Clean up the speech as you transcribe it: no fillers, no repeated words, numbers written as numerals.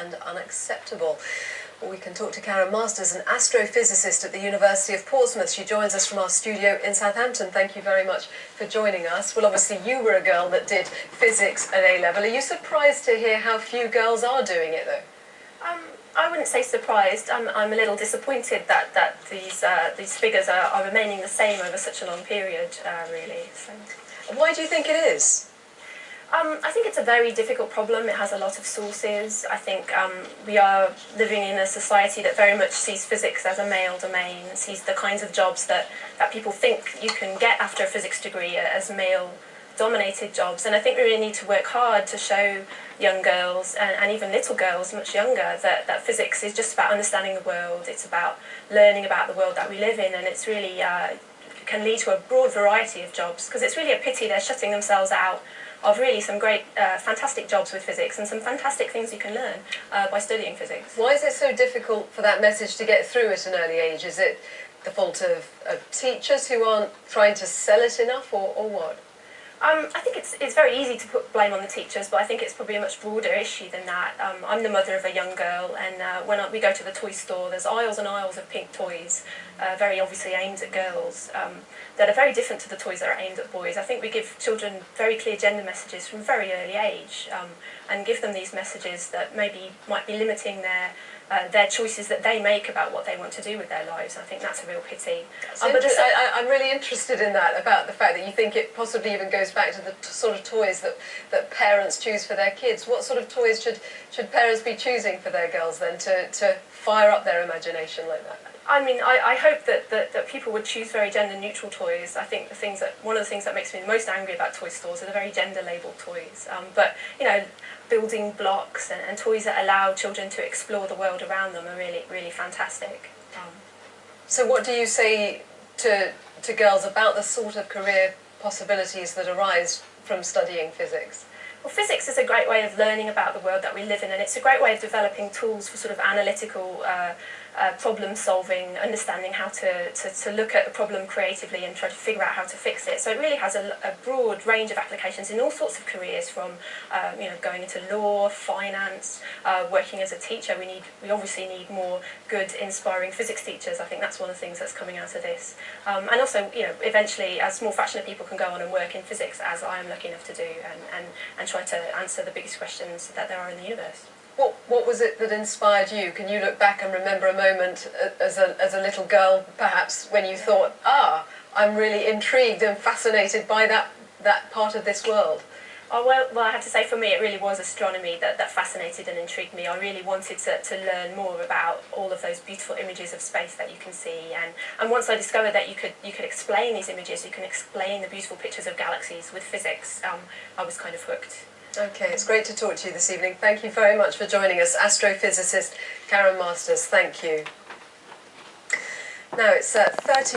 and unacceptable. We can talk to Karen Masters, an astrophysicist at the University of Portsmouth. She joins us from our studio in Southampton. Thank you very much for joining us. Well, obviously you were a girl that did physics at A-level. Are you surprised to hear how few girls are doing it, though? I wouldn't say surprised. I'm a little disappointed that these figures are remaining the same over such a long period, really. So. Why do you think it is? I think it's a very difficult problem. It has a lot of sources. I think we are living in a society that very much sees physics as a male domain, sees the kinds of jobs that people think you can get after a physics degree as male-dominated jobs. And I think we really need to work hard to show young girls and even little girls much younger that physics is just about understanding the world. It's about learning about the world that we live in, and it's really can lead to a broad variety of jobs, because it's really a pity they're shutting themselves out of really some great, fantastic jobs with physics and some fantastic things you can learn by studying physics. Why is it so difficult for that message to get through at an early age? Is it the fault of teachers who aren't trying to sell it enough, or what? I think it's very easy to put blame on the teachers, but I think it's probably a much broader issue than that. I'm the mother of a young girl, and when we go to the toy store, there's aisles and aisles of pink toys, very obviously aimed at girls, that are very different to the toys that are aimed at boys. I think we give children very clear gender messages from a very early age, and give them these messages that maybe might be limiting their choices that they make about what they want to do with their lives. I think that's a real pity. I'm really interested in that, about the fact that you think it possibly even goes back to the sort of toys that parents choose for their kids. What sort of toys should parents be choosing for their girls then to fire up their imagination like that? I mean, I hope that people would choose very gender-neutral toys. I think one of the things that makes me the most angry about toy stores are the very gender-labelled toys. But, you know, building blocks and toys that allow children to explore the world around them are really, really fantastic. So what do you say to girls about the sort of career possibilities that arise from studying physics? Well, physics is a great way of learning about the world that we live in, and it's a great way of developing tools for sort of analytical problem solving, understanding how to look at a problem creatively and try to figure out how to fix it. So it really has a broad range of applications in all sorts of careers, from you know, going into law, finance, working as a teacher. We obviously need more good, inspiring physics teachers. I think that's one of the things that's coming out of this. And also, you know, eventually, a small fraction of people can go on and work in physics, as I am lucky enough to do, and try to answer the biggest questions that there are in the universe. What was it that inspired you? Can you look back and remember a moment as a little girl, perhaps, when you thought, I'm really intrigued and fascinated by that part of this world? Oh, well, I have to say, for me, it really was astronomy that fascinated and intrigued me. I really wanted to learn more about all of those beautiful images of space that you can see. And once I discovered that you could explain these images, you can explain the beautiful pictures of galaxies with physics, I was kind of hooked. Okay, it's great to talk to you this evening. Thank you very much for joining us, astrophysicist Karen Masters. Thank you. Now it's 30.